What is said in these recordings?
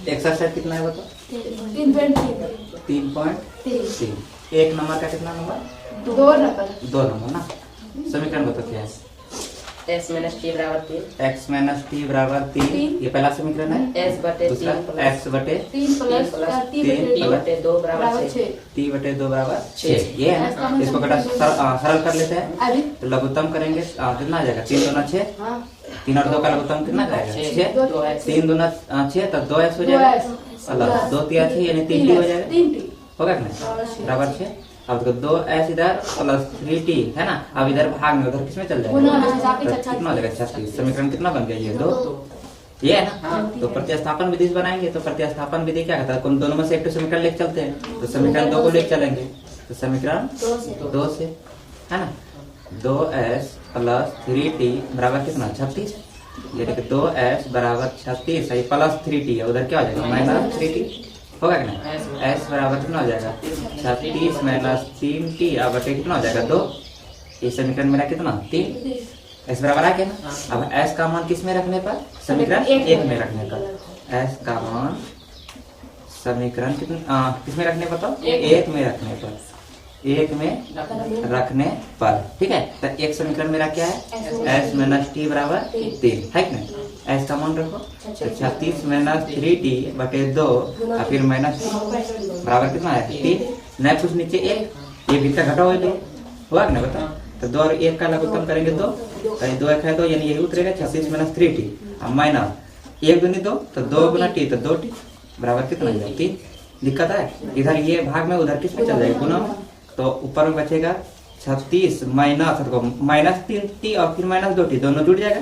एक्सर set कितना है बताओ? 3.3। एक नंबर का कितना नंबर? 2 नंबर। 2 नंबर ना। समीकरण बताओ क्या है? x माइनस टी बराबर 3। x माइनस टी बराबर 3। ये पहला समीकरण है। x बटे 3 x बटे 3 प्लस t बटे 2 बराबर 6। t बटे 2 बराबर 6। ये है ना। इसको बेटा सरल कर लेते हैं। तो लघुत्तम करेंगे कितना आ जाएगा? 3 दूना 6। 3 और 2 का लघुत्तम कितना जाएगा? 6। 3 दूना 6 तो 2x हो जाएगा। 2 3 6 यानी 3t हो जाएगा। होगा कि नहीं? बराबर 6। अब देखो 2s इधर प्लस 3t है ना। अब इधर भाग में उधर किसमें चल जाएगा? कितना हो जाएगा? 36। समीकरण कितना बन गया? ये 2। ये है ना। तो प्रतिस्थापन विधि से बनाएंगे। तो प्रतिस्थापन विधि क्या कहता है? कौन दोनों में से एक समीकरण लेके चलते हैं। तो समीकरण 2 को लेके चलेंगे। तो समीकरण 2 से है ना। 2s प्लस 3t बराबर कितना? 36। ये देखो 2s बराबर 36 है प्लस 3t है। उधर क्या हो जाएगा? Minus 3t। होगा कि नहीं? s बराबर कितना हो जाएगा? 36 माइनस 3t बटे कितना हो जाएगा? 2। ये समीकरण मेरा कितना? 3। s बराबर आ गया ना। अब s का मान किस में रखने पर? समीकरण 1 में रखने पर। s का मान समीकरण किस में रखने पर? तो 1 में रखने पर। 1 में रखने पर। ठीक है। तो एक समीकरण मेरा क्या है? s माइनस टी बराबर 3 है कि नहीं? s का मान रखो। 36 माइनस 3t बटे 2 और फिर माइनस बराबर कितना है? 3। नहीं कुछ नीचे 1। ये भी तक घटा हुआ होगा ना बता। तो 2 और 1 का लघुत्तम करेंगे 2। 2 1 है 2 यानी यही उतरेगा 36 माइनस 3t और माइनस 1 दूनी 2 तो 2 गुना t तो 2t बराबर कितना हो जाएगा? 3। दिक्कत है इधर ये भाग में उधर किस में चल जाएगा? गुना। तो ऊपर में बचेगा 36 माइनस 3t और फिर माइनस 2t दोनों जुड़ जाएगा।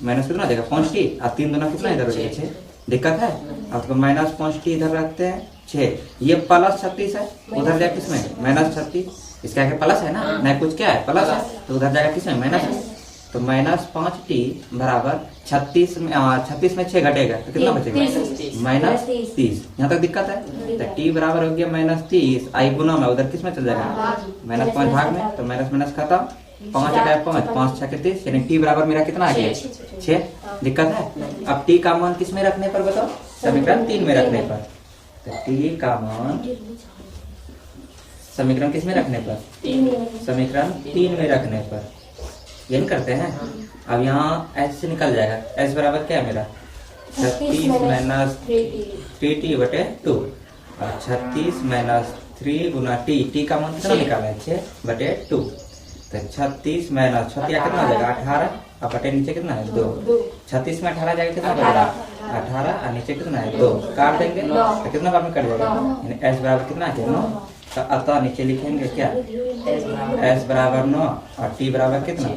माइनस कितना हो जाएगा? 5t और 3 दूना कितना इधर हो जाएगा? 6। दिक्कत है। अब तो माइनस 5t इधर रखते हैं 6। ये प्लस 36 है उधर जाएगा किसमें? माइनस 36। इसका आगे प्लस है ना। नहीं कुछ क्या है? प्लस है तो उधर जाएगा किसमें? माइनस है। तो माइनस 5t बराबर 36 में 6 घटेगा तो कितना बचेगा? माइनस 30। यहाँ तक दिक्कत है। तो t बराबर हो गया माइनस 30 आई गुना में उधर किसमें चल जाएगा? माइनस 5 भाग में। तो माइनस माइनस खत्म। 5 5 5 6 30 यानी t बराबर मेरा कितना आ गया? 6। दिक्कत है। अब t का मान किस में रखने पर बताओ? समीकरण 3 में रखने पर। तो t का मान समीकरण किस में रखने पर? समीकरण 3 में रखने पर। ये नहीं करते हैं। अब यहाँ s से निकल जाएगा। s बराबर क्या है मेरा? 36 माइनस 3t बटे 2 और 36 माइनस 3 गुना t का मान कितना निकाला है? 6 बटे 2। तो 36 माइनस 6 कितना हो जाएगा? 18 और बटे नीचे कितना है? 2। 36 में 18 जाएगा कितना बचेगा? 18 और नीचे कितना है? 2। काट देंगे तो कितना बार में कट जाएगा? यानी s बराबर कितना है? 9। तो अतः नीचे लिखेंगे क्या? s बराबर 9 और t बराबर कितना?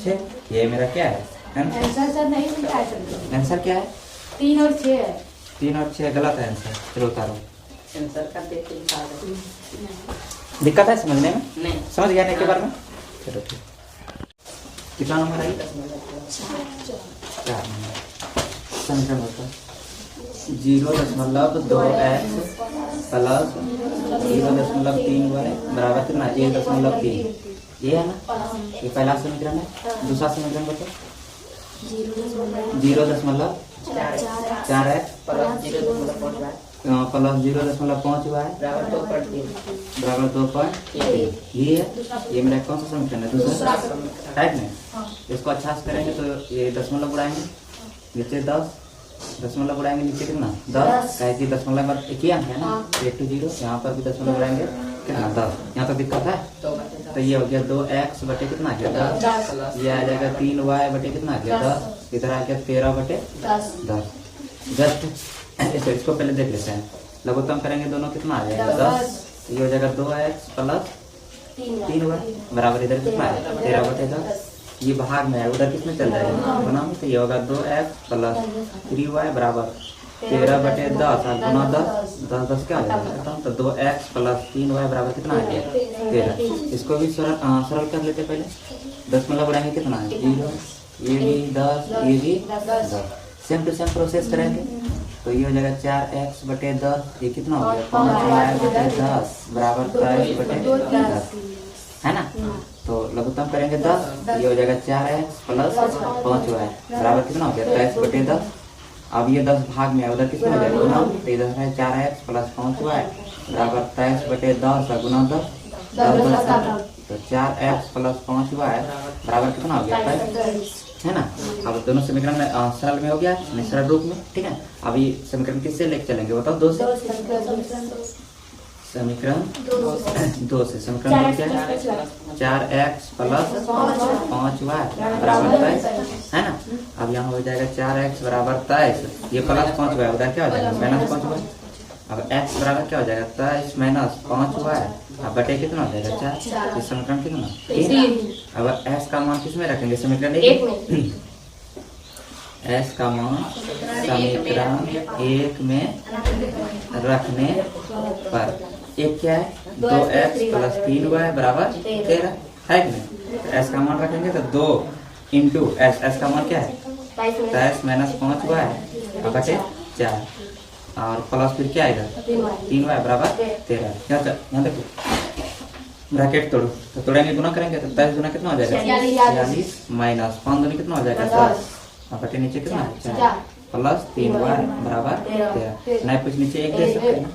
6। ये मेरा क्या है? आंसर क्या है? 3 और 6 है। 3 और 6 गलत है आंसर। चलो उतारो। आंसर कर देते हैं। दिक्कत है समझने में? नहीं समझ गया नहीं के बारे में? चलो ठीक। कितना नंबर आई? 4 नंबर। समीकरण बताओ। 0.2x प्लस 0.3y बराबर कितना? 1.3। ये है ना। ये पहला समीकरण है। दूसरा समीकरण बताओ। 0.4x प्लस 0.5y बराबर 2.3। ये है। ये मेरा कौन सा समीकरण है? दूसरा है ना। इसको अच्छा से करेंगे तो ये दशमलव उड़ाएंगे नीचे 10 दशमलव उड़ाएंगे नीचे कितना? 10। कहे कि दशमलव एक ही अंक है ना। 1 2 0 यहाँ पर भी दशमलव उड़ाएंगे कितना? 10। यहाँ तो दिक्कत है। तो ये हो गया 2x बटे कितना आ गया? 10। ये आ जाएगा 3y बटे कितना आ गया? 10। इधर आ गया 13 बटे 10। जस्ट इसको पहले देख लेते हैं। लघुत्तम करेंगे दोनों कितना आ जाएगा? 10। ये हो जाएगा 2x प्लस 3y बराबर इधर कितना है? 13 बटे 10। ये भाग में है उधर किसमें चल जाएगा? गुना में। तो ये होगा 2x प्लस 3y बराबर 13 बटे 10 और गुना 10 10 क्या हो जाएगा? तो 2x प्लस 3y बराबर कितना आ गया? 13। इसको भी सरल कर लेते पहले। दशमलव उड़ाएंगे कितना है? 0। ये भी 10 ये भी 10। सेम टू सेम प्रोसेस करेंगे। तो ये हो जाएगा 4x बटे 10। ये कितना हो गया? 5y बटे 10 बराबर 23 बटे 10 है ना। तो लघुत्तम करेंगे 10। ये हो जाएगा 4x प्लस 5y बराबर कितना हो गया? 23 बटे 10। अब ये 10 भाग में है, उधर कितना हो जाएगा गुना, तो इधर है 4x प्लस 5y बराबर 23/10 का गुना 10 तो 4x प्लस 5y बराबर कितना हो गया 23 है ना। अब दोनों समीकरण में सरल में हो गया, सरल रूप में, ठीक है। अब ये समीकरण किससे लेके चलेंगे बताओ, 2 से, समीकरण 2 से, समीकरण 2 क्या है 4x प्लस 5y बराबर 23 है ना। अब यहाँ हो जाएगा 4x बराबर 23, ये प्लस 5y उधर क्या हो जाएगा माइनस 5y। अब x बराबर क्या हो जाएगा 23 माइनस 5y, अब बटे कितना हो जाएगा 4, इस समीकरण कितना 3। अब s का मान किस में रखेंगे समीकरण 1 में, s का मान समीकरण 1 में रखने पर एक क्या है 2x प्लस 3y बराबर 13 है कि नहीं। s का मान रखेंगे तो 2 इंटू s का मान क्या है 23 माइनस 5y बटे 4 और प्लस फिर क्या आएगा 3y बराबर 13। यहाँ देखो ब्रैकेट तोड़ो, तो तोड़ेंगे गुना करेंगे तो 23 गुना कितना हो जाएगा 46 माइनस 5 दूनी कितना हो जाएगा 10 और बटे नीचे कितना 4 प्लस 3y बराबर 13। नहीं कुछ नीचे एक दे सकते हैं,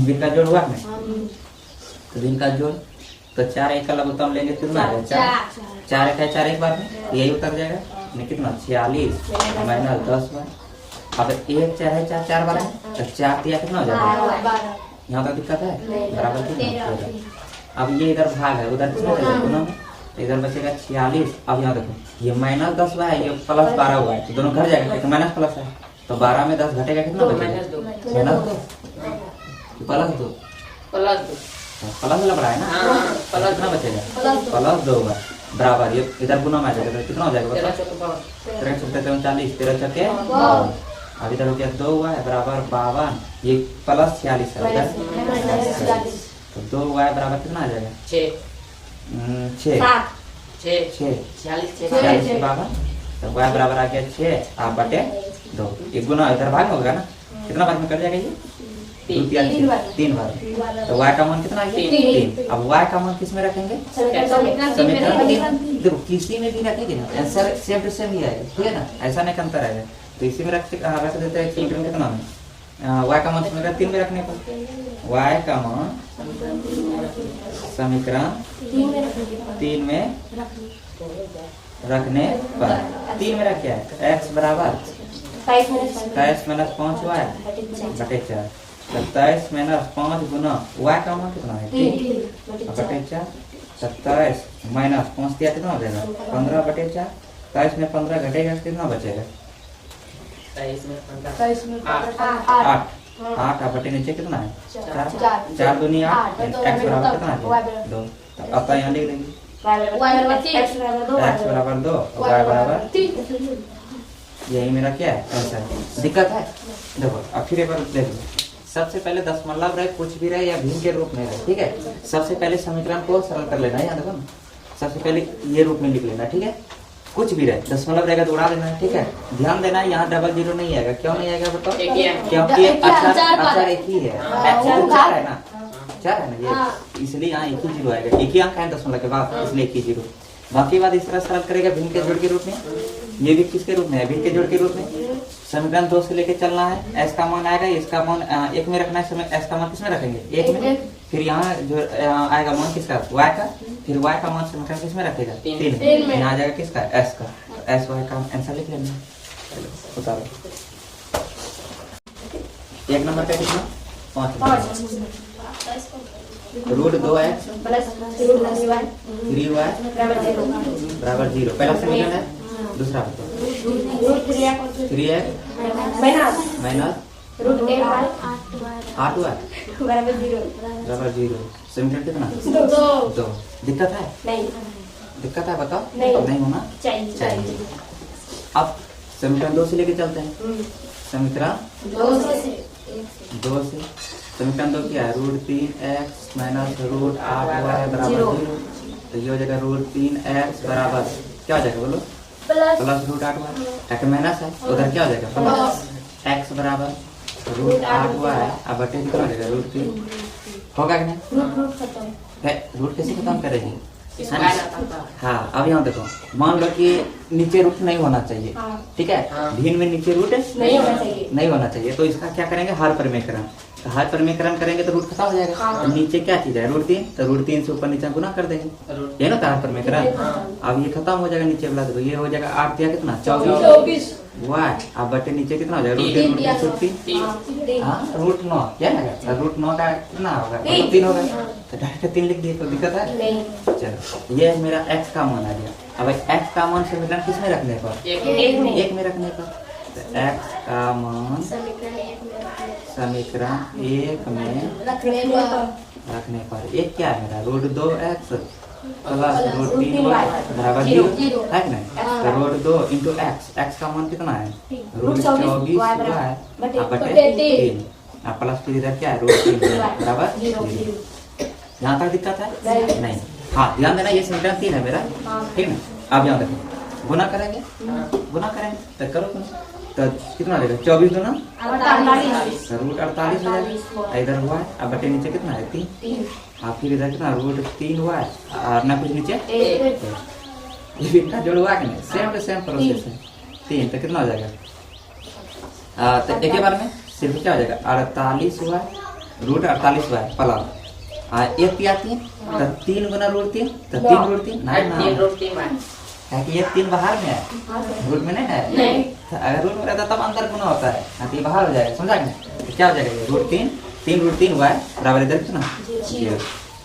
भिन्न का जोड़ हुआ नहीं तो भिन्न का जोड़ तो 4 एक का लघुत्तम लेंगे कितना आ जाएगा 4 एक है 4 एक बार में यही उतर जाएगा, नहीं कितना 46 माइनस 10y। अब 1 4 है 4 बार है तो 4 दिया कितना हो जाएगा, यहाँ तक दिक्कत है बराबर कितना। अब ये इधर भाग है उधर कितना गुना में, इधर बचेगा 46। अब यहाँ देखो ये माइनस 10 हुआ है ये प्लस 12 हुआ है तो दोनों घर जाएगा क्योंकि माइनस प्लस है तो 12 में 10 घटेगा कितना बचेगा माइनस 2 प्लस लबड़ा है ना, प्लस कितना बचेगा प्लस 2 हुआ बराबर ये इधर गुना में आ जाएगा तो कितना हो जाएगा 13 चौके 40 13 चौके। अब इधर हो गया 2 हुआ है बराबर 52, ये प्लस 46 है तो 2 हुआ है बराबर कितना आ जाएगा 46 बाबा तो y बराबर आ गया 6 आप बटे 2, एक गुना इधर भाग होगा ना कितना बार में कर जाएगा ये 3 बार तो y का मान कितना आ गया 3। अब y का मान किस में रखेंगे समीकरण, देखो किसी में भी रखेंगे ना आंसर सेम टू सेम ही आएगा, ठीक है ना, ऐसा नहीं अंतर आएगा तो इसी में रख देते हैं समीकरण कितना में y का मान समीकरण 3 में रखने पर y का मान समीकरण 3 में रखने पर 3 में रख क्या है x बराबर 23 माइनस 5y बटे 4 27 माइनस 5 गुना y का मान कितना है 3 बटे 4 27 माइनस 5 दिया कितना हो जाएगा 15 बटे 4 27 में 15 घटेगा कितना बचेगा 8 बटे नीचे कितना है 4 दूनी 8 x बराबर कितना है 2 अब यहाँ लिख देंगे x बराबर 2 y बराबर 3। यही मेरा क्या है आंसर। दिक्कत है देखो अब फिर एक बार देख लो, सबसे पहले दशमलव रहे कुछ भी रहे या भिन्न के रूप में रहे, ठीक है, सबसे पहले समीकरण को सरल कर लेना है, यहाँ देखो ना सबसे पहले ये रूप में लिख लेना, ठीक है, कुछ भी रहे दशमलव रहेगा तो उड़ा देना है, ठीक है। ध्यान देना है यहाँ डबल जीरो नहीं आएगा, क्यों नहीं आएगा बताओ, क्योंकि अक्षर एक ही है, 4 है ना, 4 है ना ये, इसलिए यहाँ एक ही जीरो आएगा, एक ही अंक है दशमलव के बाद इसलिए एक ही जीरो। बाकी बात इस तरह सरल करेगा भिन्न के जोड़ के रूप में, ये भी किसके रूप में है भिन्न के जोड़ के रूप में। समीकरण 2 से लेके चलना है, एस का मान आएगा इसका मान 1 में रखना है, एस का मान किसमें रखेंगे 1 में, फिर यहाँ जो आएगा मान किसका y का, फिर y का मान समीकरण किसमें रखेगा 3 में, यहाँ आ जाएगा किसका s का, एस y का आंसर लिख लेना। चलो उतारो 1 नंबर का कितना 5 रूट 2x प्लस 3y बराबर 0, पहला समीकरण है। दूसरा बताओ 3x माइनस रूट 8y बराबर 0, समीकरण कितना 2। दिक्कत है नहीं, दिक्कत है बताओ नहीं होना चाहिए। अब समीकरण 2 से लेके चलते हैं, समीकरण 2 से समीकरण 2 क्या है root 3x minus root 8y बराबर 0, तो ये हो जाएगा रूट 3x बराबर क्या हो जाएगा बोलो प्लस रूट 8y, ताकि माइनस है उधर क्या हो जाएगा प्लस x बराबर रूट 8y, अब बटे कितना हो जाएगा रूट 3 होगा कि नहीं, रूट कैसे खत्म करेंगे इसको है ना? आना था। हाँ, अब यहाँ देखो, मान लो कि नीचे रूट नहीं होना चाहिए, हाँ। ठीक है, हाँ। भिन्न में नीचे रूट नहीं होना चाहिए। नहीं होना चाहिए, तो इसका क्या करेंगे, हर परिमेकरण। तो हर परिमेकरण करेंगे तो रूट खत्म हो जाएगा। हाँ। तो नीचे क्या चीज है, रूट 3, तो रूट 3 से ऊपर नीचे गुना कर देंगे, रूट ये ना था हर परिमेकरण। हाँ। अब ये खत्म हो जाएगा नीचे वाला, देखो ये हो जाएगा 8 दिया कितना 24 24 वाई, अब बटे नीचे कितना हो जाएगा, रूट 3 रूट 3 तीन हाँ, रूट 9 क्या लगा, रूट 9 का कितना होगा, तीन। 3 होगा, तो डायरेक्ट 3 लिख दिए, कोई दिक्कत है? नहीं। चलो, ये मेरा x का मान आ गया। अब x का मान समीकरण किस में रखने पर, एक में एक में रखने पर, तो x का मान समीकरण 1 में समीकरण 1 में रखने रखने पर, एक क्या है मेरा, root 2x plus root 3y 3y बराबर जीरो। 0 है कि नहीं? हाँ। तो रूट 2 इंटू x का मान कितना है, रूट 24 24 y y बटे बटे 3। 3, प्लस फिर इधर क्या है, रूट 3 बराबर 0। यहाँ तक दिक्कत है? नहीं। हाँ, ध्यान देना, ये समीकरण 3 है मेरा, हाँ। ठीक है। अब यहाँ देखो, गुना करेंगे, गुना करेंगे तो करो गुना, तो कितना हो जाएगा, 24 गुना 48 तो रूट 48 हो जाएगा, इधर हुआ है, अब बटे नीचे कितना है 3, 3 और फिर इधर कितना रूट 3 हुआ है, और ना कुछ नीचे 1 ये भी इतना जोड़ हुआ कि नहीं, सेम टू सेम प्रोसेस है। 3 तो कितना हो जाएगा, तो एक ही बार में सिर्फ क्या हो जाएगा, 48 हुआ है, रूट 48 हुआ है प्लस एक किया 3, तो 3 गुना रूट 3, तो 3 रूट 3 तीन रूट तीन है। है कि ये 3 बाहर में है, रूट में नहीं है। नहीं। तो अगर रूट में रहता तब अंदर गुना होता है, ना तो ये बाहर हो जाएगा, समझा कि नहीं? तो क्या हो जाएगा, ये रूट 3 रूट 3 हुआ है बराबर इधर कितना 0,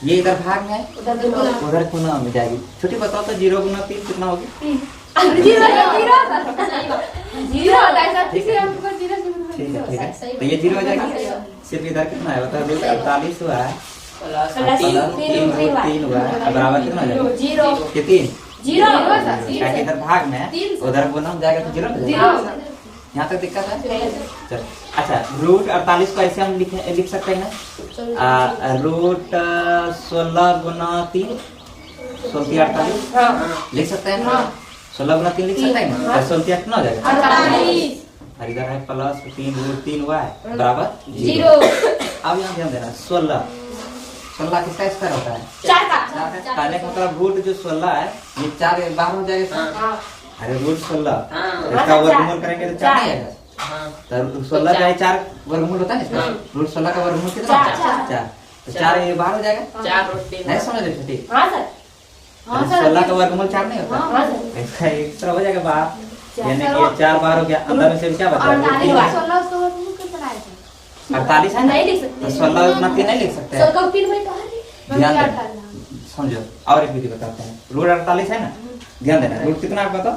ये इधर भाग में है, उधर गुना उधर गुना में जाएगी। छोटी बताओ तो 0 गुना 3 कितना होगी, 0 होता है सर, किसी हमको 0 ठीक है, ठीक है, तो ये 0 हो जाएगा। सिर्फ इधर कितना है बता, रूट 48 हुआ है प्लस प्लस 3 रूट 3 हुआ है, अब बराबर कितना हो जाएगा, 0 ये 3, 0 क्या कि इधर भाग में है, उधर गुना में जाएगा तो 0 हो जाएगा। यहाँ तक दिक्कत है? चल, अच्छा, रूट 48 को ऐसे हम लिख सकते हैं ना, रूट 16 गुना 3 16 48 लिख सकते हैं ना, 16 गुना 3 लिख सकते हैं ना, 16 कितना हो जाएगा, 48 और इधर है प्लस 3 रूट 3 हुआ है बराबर 0। 0 अब यहाँ ध्यान देना, 16 किसका स्क्वायर होता है, 4 का कहने का मतलब रूट जो 16 है, ये 4 बाहर हो जाएगा, हां अरे रूट 16 हाँ। इसका वर्गमूल करेंगे तो 4 नहीं आएगा, हाँ। तो 16 का 4 वर्गमूल होता है ना, रूट 16 का वर्गमूल कितना, चार। 4, तो 4 ये बाहर हो जाएगा, 4 रूट तीन नहीं समझ रहे छोटी, हां सर, हां सर 16 का वर्गमूल 4 नहीं होता, हां सर, इसका एक तरह हो जाएगा बाहर, यानी कि ये 4 बाहर हो गया, अंदर में से भी क्या बचा, 16 उसको वर्गमूल कितना है सर, 48 है ना, नहीं लिख सकते, तो 16 गुना 3 नहीं लिख सकते हैं। 16 3 में कहां है, ध्यान देना, समझो, और एक विधि बताते हैं, रूट 48 है ना, ध्यान देना, रूट कितना आप बताओ,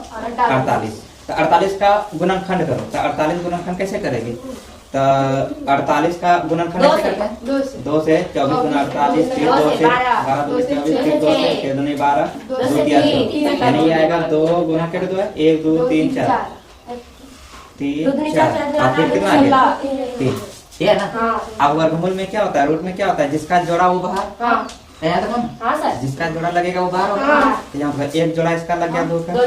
48, तो 48 का गुणनखंड करो, तो 48 गुणनखंड कैसे करेंगे, तो 48 का गुणनखंड कैसे करते हैं, 2 से 24 गुना 48, फिर 2 से 12 2 से 24, फिर 2 से 6 दूनी 12 2 दिया 2, यानी ये आएगा 2 गुना के 2 है, 1 2 3 4 3 4, और फिर कितना आ गया 3, ये है ना। अब वर्गमूल में क्या होता है, रूट में क्या होता है, जिसका जोड़ा वो बाहर, हां यहाँ देखो ना, हां सर, जिसका जोड़ा लगेगा वो बाहर होगा, हाँ। तो यहाँ पर एक जोड़ा इसका लग गया, 2 का, 2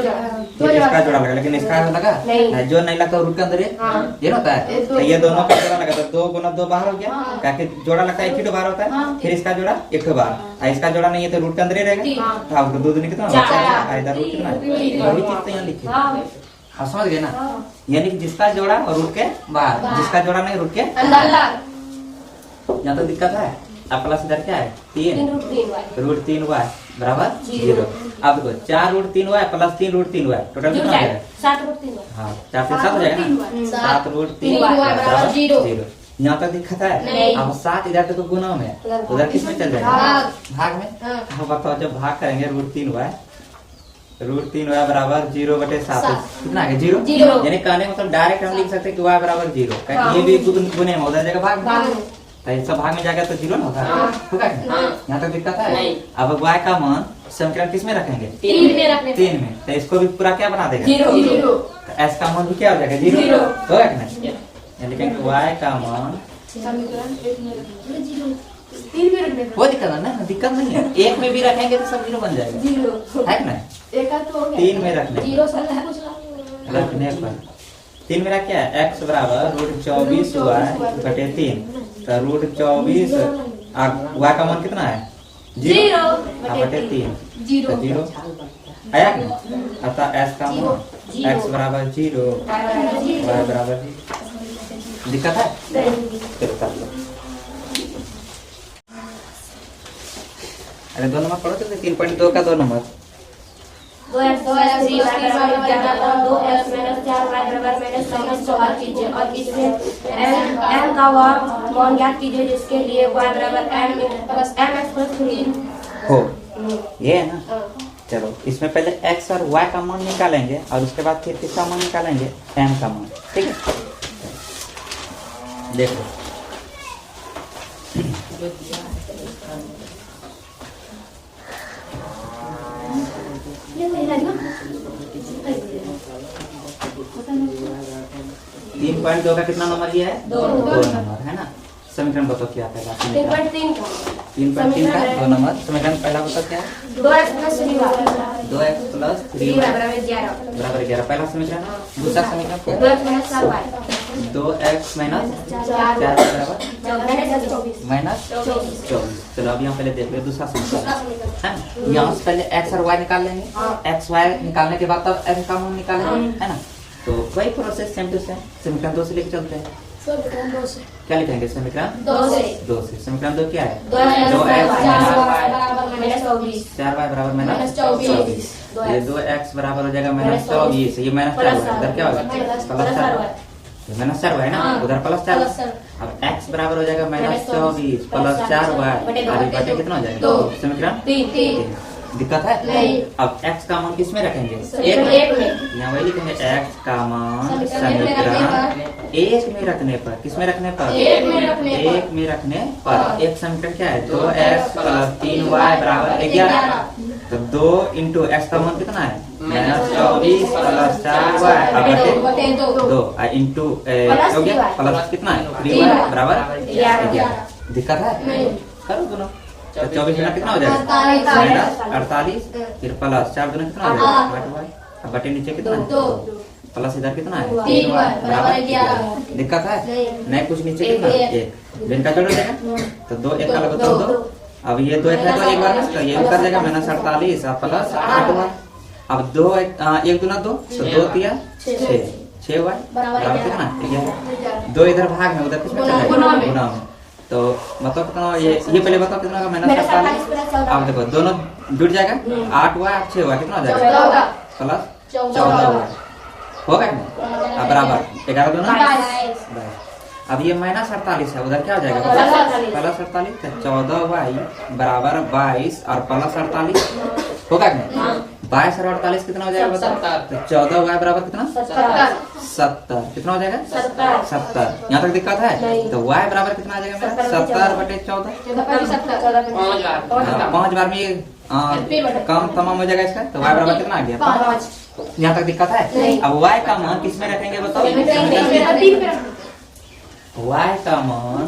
फिर इसका जोड़ा लगा, लेकिन इसका लगा नहीं। जो नहीं लगता रूट के अंदर ये हाँ। ये होता है, ये तो ये दोनों का जोड़ा लगा, तो 2 गुना 2 बाहर हो गया, हाँ। क्या कि जोड़ा लगता है 1 ही बाहर होता है, हाँ। फिर इसका जोड़ा 1 बार, और इसका जोड़ा नहीं है तो रूट के अंदर ही रहेगा, हाँ। तो आपको 2 दूनी कितना चार। होगा, इधर रूट कितना है, वही चीज तो यहाँ लिखी, हां आप समझ गए ना, यानी कि जिसका जोड़ा और रूट के बाहर, जिसका जोड़ा नहीं रूट के अंदर यहाँ तो दिक्कत है। अब प्लस इधर क्या है 3 रूट 3 हुआ है बराबर 0। अब देखो 4 रूट 3 हुआ है प्लस 3 रूट 3 हुआ है, टोटल कितना हो जाएगा, 7 रूट 3 हाँ 4 से 7 हो जाएगा ना, 7 रूट 3 बराबर 0। यहाँ तक दिक्कत है। नहीं। अब 7 इधर देखो गुना में, उधर किस में चल जाएगा, भाग में। अब बताओ जब भाग करेंगे रूट 3 हुआ है, रूट 3 हुआ बराबर 0/7, कितना आ गया 0, यानी कहने का मतलब डायरेक्ट हम लिख सकते हैं कि y बराबर 0, क्योंकि ये भी गुने में उधर जगह भाग में, तो ये सब भाग में जाएगा तो 0 ना होगा, होगा यहाँ तक दिक्कत है। नहीं। अब y का मान समीकरण किस में रखेंगे, 3 में रखने 3 में, तो इसको भी पूरा क्या बना देगा, 0 तो s का मान भी क्या हो जाएगा 0, होगा कि नहीं, यानी कि y का मान समीकरण 1 में रखने 0 3 में रखने वो दिक्कत है ना, दिक्कत नहीं है, 1 में भी रखेंगे तो सब 0 बन जाएगा, 0 है कि नहीं, एक का तो हो गया 3 में रखने 0 सब कुछ रखने पर 3 मेरा क्या है, x बराबर रूट 24 हुआ है बटे 3, तो रूट 24 y का मान कितना है 0, बटे 3 जीरो। तो 0 आया कि नहीं? अतः s का मान x बराबर 0 y बराबर 0। दिक्कत है? चलो कर लो। अरे 2 नंबर पढ़ो तो 3.2 का 2 नंबर 2x प्लस 3y बराबर 11 2x माइनस 4y बराबर माइनस 14 कीजिए और इसमें m का मान ज्ञात कीजिए जिसके लिए y बराबर mx प्लस 3 हो। ये है ना? चलो इसमें पहले x और y का मान निकालेंगे और उसके बाद फिर किसका मान निकालेंगे? m का मान। ठीक है, देखो तीन पॉइंट 2 का कितना नंबर ये है? 2 नंबर है ना। समीकरण बताओ क्या पहला? 3.3 3.3 का 2 नंबर समीकरण पहला बताओ क्या है? 2x plus 3y 2x plus 3y बराबर 11 बराबर 11 पहला समीकरण। दूसरा समीकरण क्या है? 2x minus 4y 2x minus 4 बराबर माइनस 24। चलो अब यहाँ पहले देख लो दूसरा समीकरण है ना। यहाँ से पहले x और y निकाल लेंगे, x y निकालने के बाद तब m का मान निकालेंगे है ना। तो वही प्रोसेस सेम टू सेम। समीकरण 2 से लेके चलते हैं। क्या लिखेंगे? समीकरण 2 से। समीकरण 2 क्या है? 2x 4y बराबर माइनस 24। ये 2x बराबर हो जाएगा माइनस 24। ये माइनस 4 इधर क्या होगा? प्लस 4 माइनस 4 है ना, उधर प्लस 4। अब x बराबर हो जाएगा माइनस 24 प्लस 4y बटे कितना हो जाएगा? समीकरण 3। दिक्कत है? नहीं। अब x का मान किस में रखेंगे? एक में। यहाँ वही लिखेंगे x का मान समीकरण 1 में रखने पर। किस में रखने पर? 1 में रखने पर। 1 में रखने पर। एक समीकरण क्या है? 2x प्लस 3y बराबर 11। तो 2 इंटू x का मान कितना है? माइनस 24 प्लस 4y बटे 2 इंटू प्लस कितना है? 3y बराबर 11। दिक्कत है? करो दोनों। तो 24 गुना कितना हो जाएगा? माइनस 48 फिर प्लस 4 गुना कितना हो जाएगा? 8y। अब बटे नीचे कितना है? 2 प्लस इधर कितना है? 3y बराबर 11। दिक्कत है? नहीं कुछ नीचे कितना? 1 बिन का जोड़ देगा तो 2 1 का लगता है 2। अब ये 2 1 है तो एक बार में तो ये उतर जाएगा माइनस 48 और प्लस 8y। अब 2 1 दूना 2 तो 2 तिया 6y बराबर कितना? 11। 2 इधर भाग में उधर कितना चला जाएगा? गुना में। तो मतलब कितना ये पहले बताओ कितना का? माइनस 48। अब देखो दोनों जुड़ जाएगा 8y और 6y कितना हो जाएगा? प्लस 14y होगा कि नहीं? अब बराबर 11 दूना 22। अब ये माइनस 48 है, उधर क्या हो जाएगा? प्लस 48। तो 14y बराबर 22 और प्लस 48 होगा कि नहीं? 22 और 48 कितना हो जाएगा बताओ? तो 14y बराबर कितना? 70 कितना हो जाएगा? 70। यहाँ तक दिक्कत है? तो y बराबर कितना आ जाएगा मेरा? 70 बटे 14। 5 बार में ये कम तमाम हो जाएगा इसका। तो y बराबर कितना आ गया? 5। यहाँ तक दिक्कत है? अब y का मान किस में रखेंगे बताओ? y का मान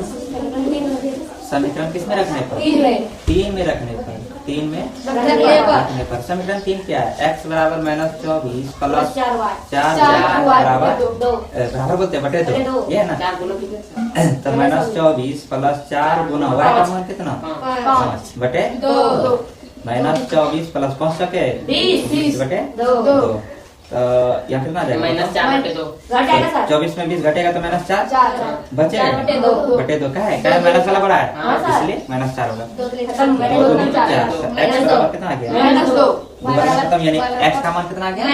समीकरण किस में रखने पर? 3 में रखने पर। 3 में रखने पर। समीकरण 3 क्या है? x बराबर माइनस 24 प्लस 4 बराबर बोलते हैं बटे 2। ये है ना। तो माइनस 24 प्लस 4 गुना y का मान कितना? 5 बटे 2। माइनस 24 प्लस 5 क्या है? 20 बटे 2। तो यहाँ कितना जाएगा? माइनस 4 बटे 2। 24 में 20 घटेगा तो माइनस 4 बचेगा बटे 2 का है? क्या माइनस वाला बड़ा है इसलिए माइनस 4 होगा। x बराबर कितना आ गया? दोबारा खत्म, यानी x का मान कितना आ गया?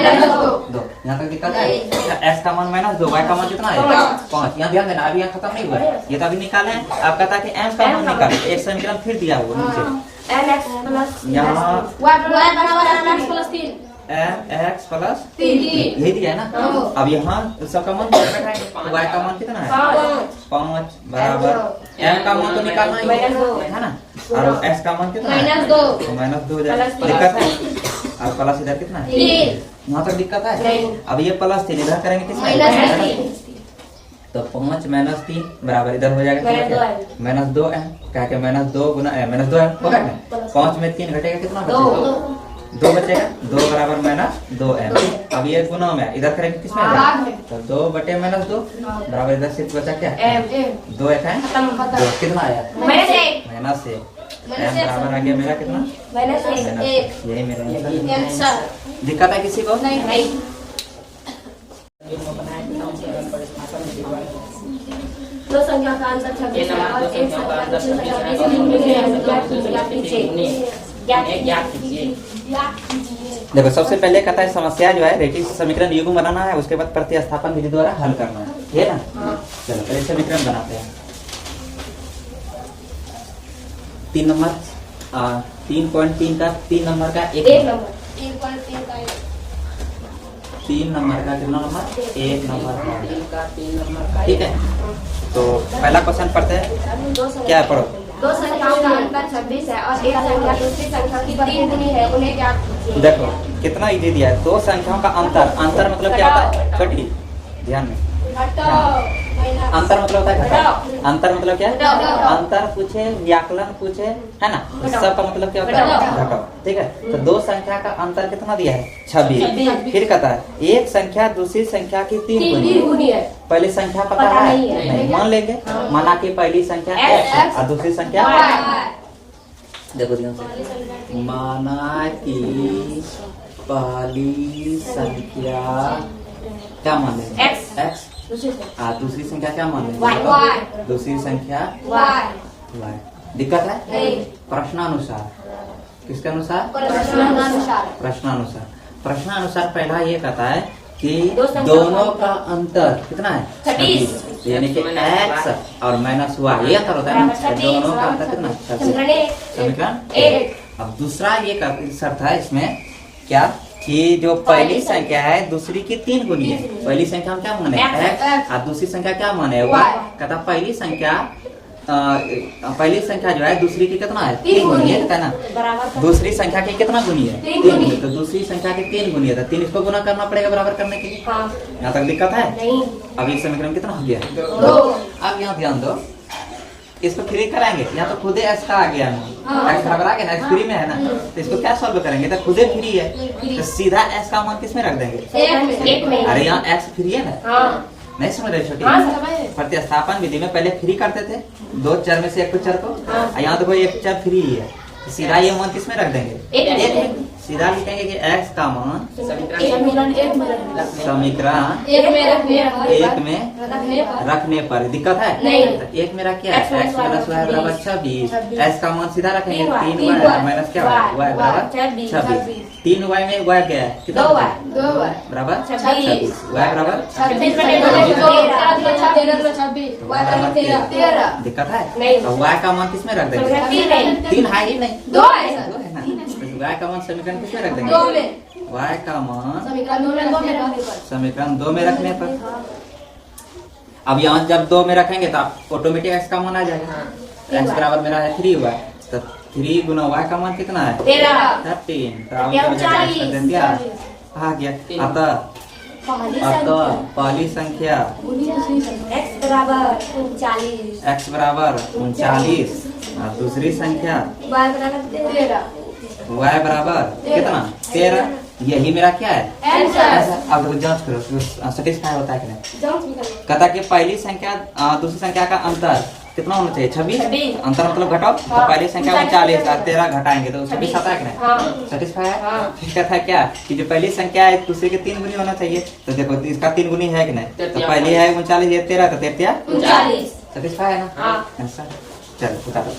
2। यहाँ तक दिक्कत है? x का मान माइनस 2, y का मान कितना है? 5। यहाँ ध्यान देना, अभी यहाँ खत्म नहीं हुआ है, ये तो अभी निकाले हैं। आप कहता है कि m का मान निकाले, एक समीकरण फिर दिया हुआ नीचे यहाँ mx प्लस 3 यही दिया है ना। अब यहाँ सबका मान y का मान कितना है? 5 बराबर m का मान तो निकालना ही है ना। और x का मान कितना है? माइनस 2 दिक्कत है। और प्लस इधर कितना है? यहाँ तक दिक्कत है? अब ये प्लस 3 इधर करेंगे किसमें? तो 5 माइनस 3 बराबर इधर हो जाएगा माइनस 2m। क्या क्या? माइनस 2 गुना माइनस 2m होगा ना। 5 में 3 घटेगा कितना बचेगा? 2 बचेगा। 2 बराबर माइनस 2m। अब ये गुना में इधर करेंगे किसमें? तो 2 बटे माइनस 2 बराबर इधर सिर्फ बचा क्या? 2 एक है 2 कितना आया? माइनस 1। बराबर आ गया मेरा कितना -1 यही मेरा आंसर। दिक्कत है किसी को? नहीं। दो संख्या का अंतर 26 है और एक संख्या का ज्ञात कीजिए। देखो सबसे पहले कहता है समस्या जो है रेखीय समीकरण युग्म बनाना है, उसके बाद प्रतिस्थापन विधि द्वारा हल करना है, ठीक है ना? चलो पहले समीकरण बनाते हैं। 3 नंबर 3.3 का 3 नंबर का 1 नंबर 3 नंबर का कितना नंबर 1 नंबर, ठीक है। तो पहला क्वेश्चन पढ़ते हैं, क्या पढ़ो? दो संख्याओं का अंतर 26 है और एक संख्या दूसरी संख्या की 3 गुनी है, उन्हें ज्ञात कीजिए। देखो कितना इजी दिया है। दो संख्याओं का अंतर, अंतर मतलब क्या होता है? छोटी, ध्यान में, अंतर मतलब होता है घटाव। अंतर मतलब क्या है? अंतर पूछे, व्याकलन पूछे, है ना? सब का मतलब क्या होता है? घटाव, ठीक है। तो दो संख्या का अंतर कितना दिया है? 26। फिर कहता है एक संख्या दूसरी संख्या की 3 गुनी है। पहली संख्या पता है? नहीं। मान लेंगे, माना कि पहली संख्या x और दूसरी संख्या देखो ध्यान से, माना कि पहली संख्या क्या मान लेंगे? x। दूसरी संख्या क्या मान लेंगे? दूसरी संख्या y। दिक्कत है? नहीं। प्रश्नानुसार, किसके अनुसार? प्रश्नानुसार। प्रश्नानुसार पहला ये कहता है कि दोनों का अंतर कितना है? 26, यानी कि x और -y ये अंतर होता है ना? दोनों का अंतर कितना? 26। समीकरण 1। अब दूसरा ये शर्त है इसमें क्या कि जो पहली संख्या है दूसरी की 3 गुनी है। पहली संख्या हम क्या माने? x और दूसरी संख्या क्या माने? y। कहता पहली संख्या जो है दूसरी की कितना है? 3 गुनी है, कहता ना दूसरी संख्या की कितना गुनी है? 3 गुनी। तो दूसरी संख्या की 3 गुनी है, तो 3 इसको गुना करना पड़ेगा बराबर करने के लिए। यहाँ तक दिक्कत है? नहीं। अब ये समीकरण कितना हो गया? 2। अब यहाँ ध्यान दो, इसको फ्री कराएंगे, यहाँ तो खुदे x का आ गया है, x बराबर आ गया ना, x फ्री में है ना, तो इसको क्या सॉल्व करेंगे? तो खुदे फ्री है, तो सीधा x का मान किस में रख देंगे? 1 में। अरे यहाँ x फ्री है ना? नहीं समझ रहे छोटी? प्रतिस्थापन विधि में पहले फ्री करते थे, 2 चर में से एक चर को, यहाँ तो कोई एक चर फ्री है, सीधा ये मान किस में रख देंगे? 1 में। सीधा लिखेंगे कि x का मान समीकरण 1 में रखने पर दिक्कत है? नहीं। तो 1 में रख क्या? x + y बराबर 26। x का मान सीधा रखेंगे 3y माइनस क्या y बराबर 26। 3y में y क्या है? कितना? 2y बराबर 26। y बराबर 13। दिक्कत है? नहीं। तो y का मान किस में रख देंगे? 3 है ही नहीं, 2 है। y का मान समीकरण किस में रख देंगे? 2 में। y का मान समीकरण 2 में रखने पर। अब यहाँ जब 2 में रखेंगे तो आप ऑटोमेटिक x का मान आ जाएगा। x बराबर मेरा है 3y, तो 3 गुना y का मान कितना है? 13। तो आ गया। अतः पहली संख्या x बराबर 39 और दूसरी संख्या y बराबर कितना? 13। यही मेरा क्या है? अब देखो जांच करो सेटिस्फाई होता है कि नहीं। कहता कि पहली संख्या दूसरी संख्या का अंतर कितना होना चाहिए? 26। अंतर मतलब घटाओ, तो पहली संख्या 39 और 13 घटाएंगे तो 26 आता है कि नहीं? सेटिस्फाई है। फिर कहता है क्या कि जो पहली संख्या है दूसरे के 3 गुनी होना चाहिए, तो देखो इसका 3 गुनी है कि नहीं? तो पहली है 39, 13 तो 13 39। सेटिस्फाई है ना? चलो बता दो।